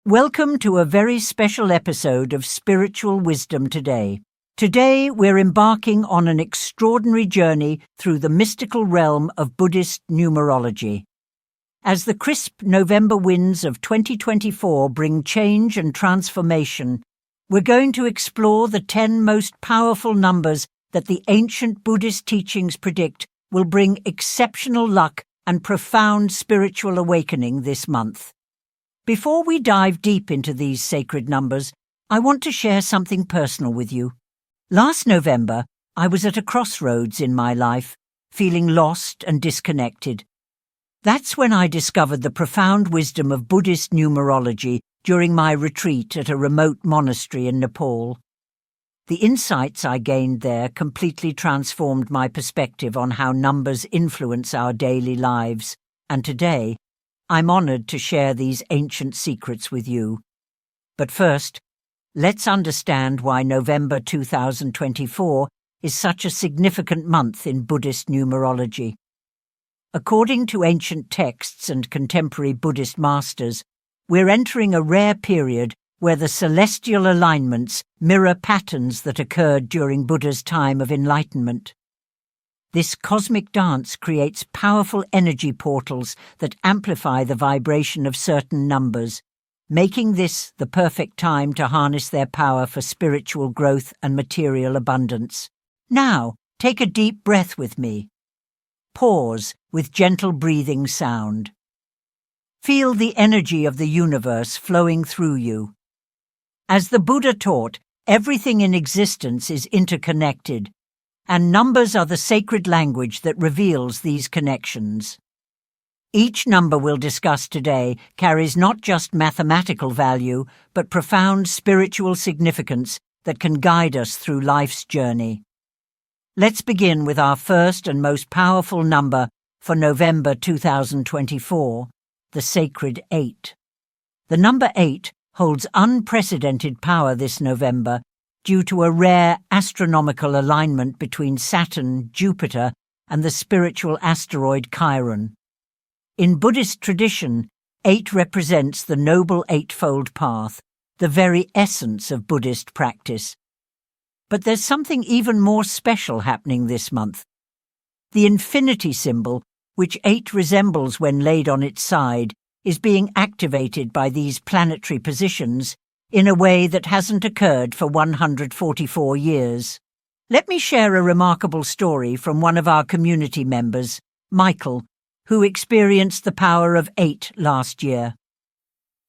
Welcome to a very special episode of Spiritual Wisdom Today. Today we're embarking on an extraordinary journey through the mystical realm of Buddhist numerology. As the crisp November winds of 2024 bring change and transformation, we're going to explore the 10 most powerful numbers that the ancient Buddhist teachings predict will bring exceptional luck and profound spiritual awakening this month. Before we dive deep into these sacred numbers, I want to share something personal with you. Last November, I was at a crossroads in my life, feeling lost and disconnected. That's when I discovered the profound wisdom of Buddhist numerology during my retreat at a remote monastery in Nepal. The insights I gained there completely transformed my perspective on how numbers influence our daily lives, and today, I'm honored to share these ancient secrets with you. But first, let's understand why November 2024 is such a significant month in Buddhist numerology. According to ancient texts and contemporary Buddhist masters, we're entering a rare period where the celestial alignments mirror patterns that occurred during Buddha's time of enlightenment. This cosmic dance creates powerful energy portals that amplify the vibration of certain numbers, making this the perfect time to harness their power for spiritual growth and material abundance. Now, take a deep breath with me. Pause with gentle breathing sound. Feel the energy of the universe flowing through you. As the Buddha taught, everything in existence is interconnected, and numbers are the sacred language that reveals these connections. Each number we'll discuss today carries not just mathematical value, but profound spiritual significance that can guide us through life's journey. Let's begin with our first and most powerful number for November 2024, the sacred 8. The number 8 holds unprecedented power this November due to a rare astronomical alignment between Saturn, Jupiter, and the spiritual asteroid Chiron. In Buddhist tradition, 8 represents the Noble Eightfold Path, the very essence of Buddhist practice. But there's something even more special happening this month. The infinity symbol, which 8 resembles when laid on its side, is being activated by these planetary positions in a way that hasn't occurred for 144 years. Let me share a remarkable story from one of our community members, Michael, who experienced the power of 8 last year.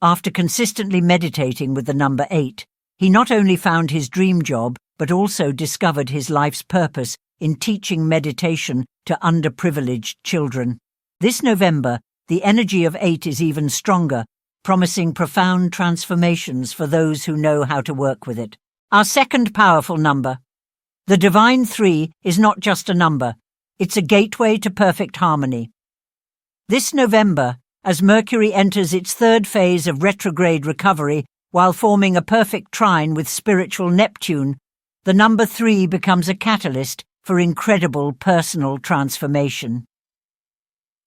After consistently meditating with the number 8, he not only found his dream job, but also discovered his life's purpose in teaching meditation to underprivileged children. This November, the energy of 8 is even stronger, promising profound transformations for those who know how to work with it. Our second powerful number. The Divine 3 is not just a number, it's a gateway to perfect harmony. This November, as Mercury enters its third phase of retrograde recovery while forming a perfect trine with spiritual Neptune, the number 3 becomes a catalyst for incredible personal transformation.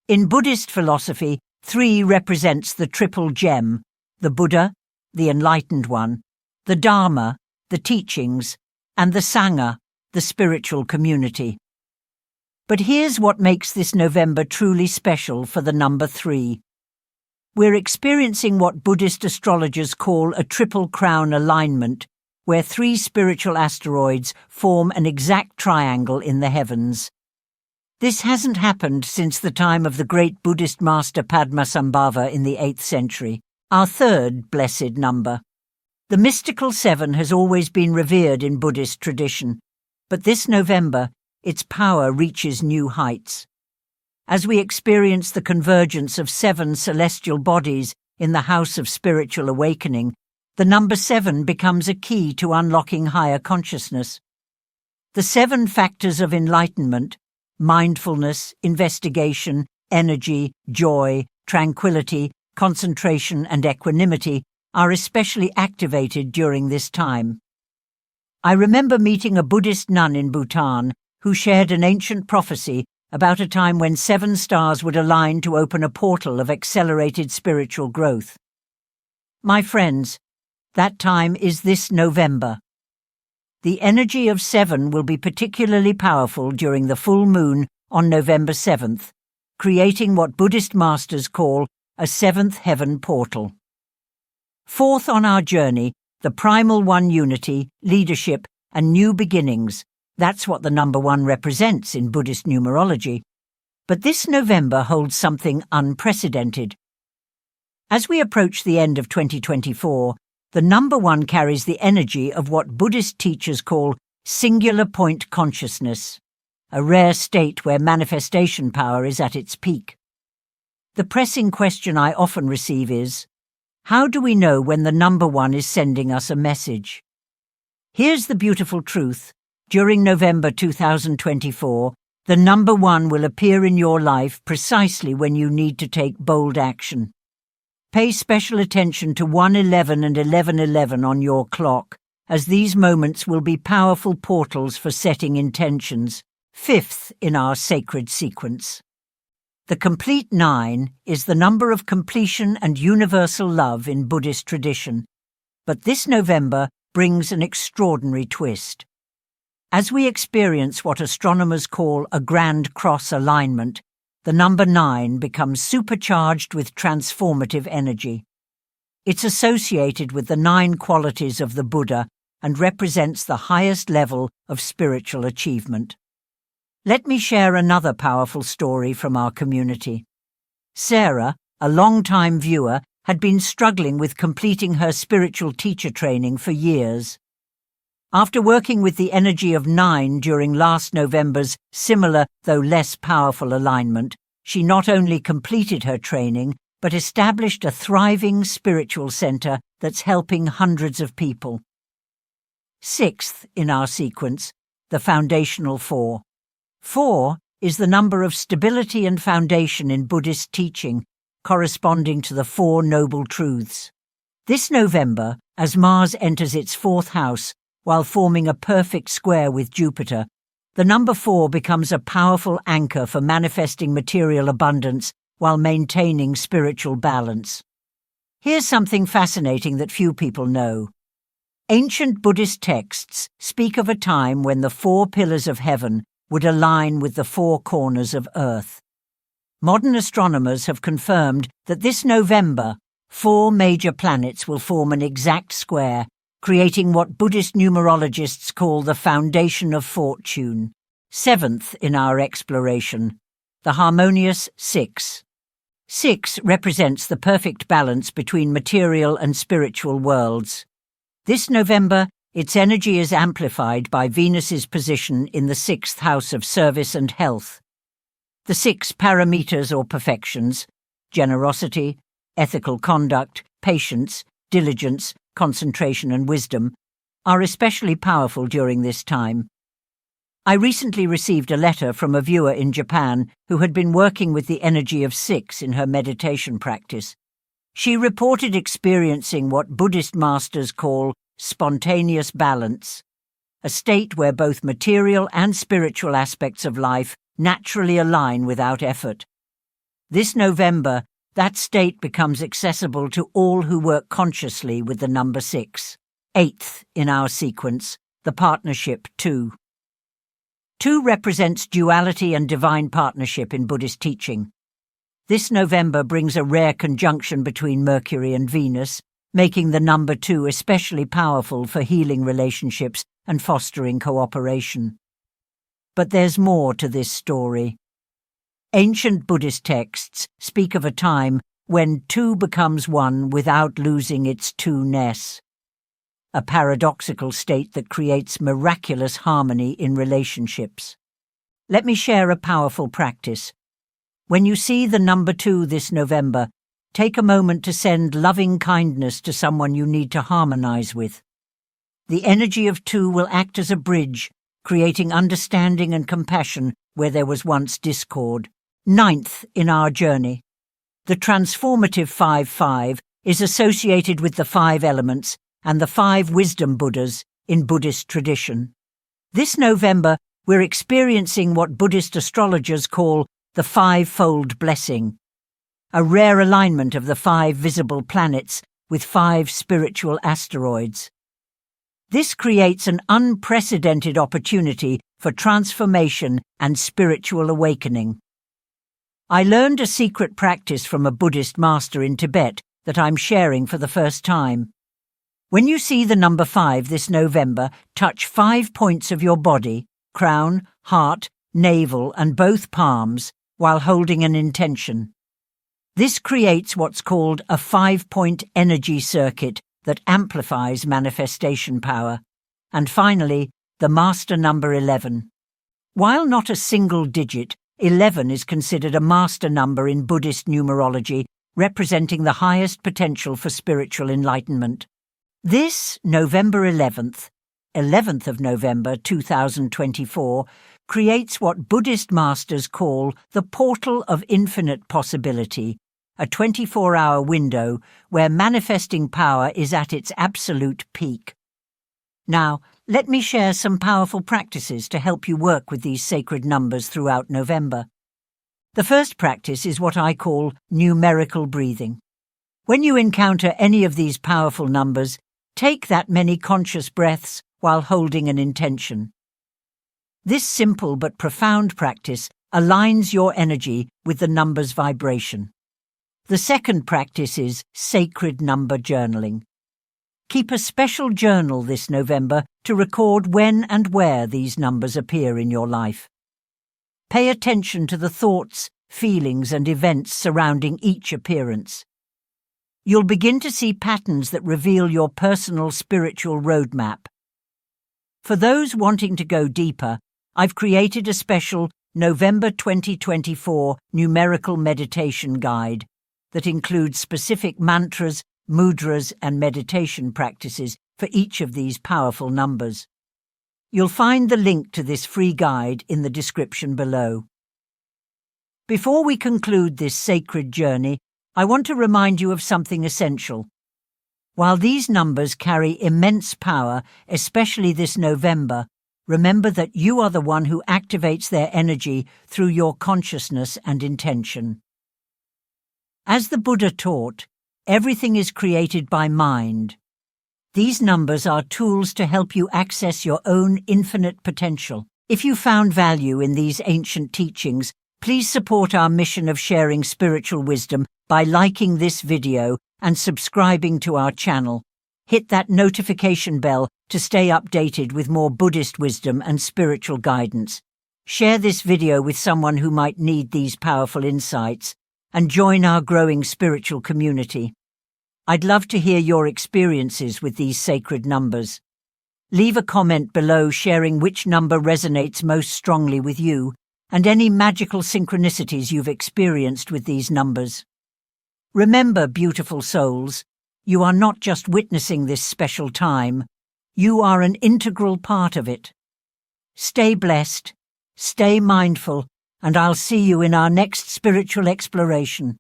In Buddhist philosophy, 3 represents the triple gem, the Buddha, the Enlightened One, the Dharma, the teachings, and the Sangha, the spiritual community. But here's what makes this November truly special for the number 3. We're experiencing what Buddhist astrologers call a triple crown alignment, where 3 spiritual asteroids form an exact triangle in the heavens. This hasn't happened since the time of the great Buddhist master Padmasambhava in the 8th century, our third blessed number. The mystical 7 has always been revered in Buddhist tradition, but this November, its power reaches new heights. As we experience the convergence of 7 celestial bodies in the house of spiritual awakening, the number 7 becomes a key to unlocking higher consciousness. The 7 factors of enlightenment, mindfulness, investigation, energy, joy, tranquility, concentration, and equanimity, are especially activated during this time. I remember meeting a Buddhist nun in Bhutan who shared an ancient prophecy about a time when 7 stars would align to open a portal of accelerated spiritual growth. My friends, that time is this November. The energy of 7 will be particularly powerful during the full moon on November 7th, creating what Buddhist masters call a seventh heaven portal. Fourth on our journey, the primal one unity, leadership, and new beginnings. That's what the number 1 represents in Buddhist numerology. But this November holds something unprecedented. As we approach the end of 2024, the number 1 carries the energy of what Buddhist teachers call singular point consciousness, a rare state where manifestation power is at its peak. The pressing question I often receive is, how do we know when the number 1 is sending us a message? Here's the beautiful truth. During November 2024, the number 1 will appear in your life precisely when you need to take bold action. Pay special attention to 1:11 and 11:11 on your clock, as these moments will be powerful portals for setting intentions, 5th in our sacred sequence. The complete 9 is the number of completion and universal love in Buddhist tradition, but this November brings an extraordinary twist. As we experience what astronomers call a Grand Cross alignment, the number 9 becomes supercharged with transformative energy. It's associated with the 9 qualities of the Buddha and represents the highest level of spiritual achievement. Let me share another powerful story from our community. Sarah, a long-time viewer, had been struggling with completing her spiritual teacher training for years. After working with the energy of 9 during last November's similar though less powerful alignment, she not only completed her training but established a thriving spiritual center that's helping hundreds of people. 6th in our sequence, the foundational 4. 4 is the number of stability and foundation in Buddhist teaching, corresponding to the 4 noble truths. This November, as Mars enters its 4th house, while forming a perfect square with Jupiter, the number 4 becomes a powerful anchor for manifesting material abundance while maintaining spiritual balance. Here's something fascinating that few people know. Ancient Buddhist texts speak of a time when the 4 pillars of heaven would align with the 4 corners of earth. Modern astronomers have confirmed that this November, 4 major planets will form an exact square, creating what Buddhist numerologists call the foundation of fortune, 7th in our exploration, the harmonious 6. 6 represents the perfect balance between material and spiritual worlds. This November, its energy is amplified by Venus's position in the 6th house of service and health. The 6 parameters or perfections, generosity, ethical conduct, patience, diligence, concentration and wisdom, are especially powerful during this time. I recently received a letter from a viewer in Japan who had been working with the energy of 6 in her meditation practice. She reported experiencing what Buddhist masters call spontaneous balance, a state where both material and spiritual aspects of life naturally align without effort. This November, that state becomes accessible to all who work consciously with the number 6. 8th in our sequence, the partnership 2. 2 represents duality and divine partnership in Buddhist teaching. This November brings a rare conjunction between Mercury and Venus, making the number 2 especially powerful for healing relationships and fostering cooperation. But there's more to this story. Ancient Buddhist texts speak of a time when 2 becomes 1 without losing its 2-ness, a paradoxical state that creates miraculous harmony in relationships. Let me share a powerful practice. When you see the number 2 this November, take a moment to send loving kindness to someone you need to harmonize with. The energy of 2 will act as a bridge, creating understanding and compassion where there was once discord. 9th in our journey. The transformative 5-5 is associated with the 5 elements and the 5 wisdom Buddhas in Buddhist tradition. This November, we're experiencing what Buddhist astrologers call the 5-fold blessing, a rare alignment of the 5 visible planets with 5 spiritual asteroids. This creates an unprecedented opportunity for transformation and spiritual awakening. I learned a secret practice from a Buddhist master in Tibet that I'm sharing for the first time. When you see the number 5 this November, touch 5 points of your body, crown, heart, navel, and both palms, while holding an intention. This creates what's called a 5-point energy circuit that amplifies manifestation power. And finally, the master number 11. While not a single digit, 11 is considered a master number in Buddhist numerology, representing the highest potential for spiritual enlightenment. This November 11th of November 2024, creates what Buddhist masters call the portal of infinite possibility, a 24-hour window where manifesting power is at its absolute peak. Now, let me share some powerful practices to help you work with these sacred numbers throughout November. The first practice is what I call numerical breathing. When you encounter any of these powerful numbers, take that many conscious breaths while holding an intention. This simple but profound practice aligns your energy with the number's vibration. The second practice is sacred number journaling. Keep a special journal this November to record when and where these numbers appear in your life. Pay attention to the thoughts, feelings, and events surrounding each appearance. You'll begin to see patterns that reveal your personal spiritual roadmap. For those wanting to go deeper, I've created a special November 2024 numerical meditation guide that includes specific mantras, mudras, and meditation practices for each of these powerful numbers. You'll find the link to this free guide in the description below. Before we conclude this sacred journey, I want to remind you of something essential. While these numbers carry immense power, especially this November, remember that you are the one who activates their energy through your consciousness and intention. As the Buddha taught, everything is created by mind. These numbers are tools to help you access your own infinite potential. If you found value in these ancient teachings, please support our mission of sharing spiritual wisdom by liking this video and subscribing to our channel. Hit that notification bell to stay updated with more Buddhist wisdom and spiritual guidance. Share this video with someone who might need these powerful insights, and join our growing spiritual community. I'd love to hear your experiences with these sacred numbers. Leave a comment below sharing which number resonates most strongly with you and any magical synchronicities you've experienced with these numbers. Remember, beautiful souls, you are not just witnessing this special time, you are an integral part of it. Stay blessed, stay mindful, and I'll see you in our next spiritual exploration.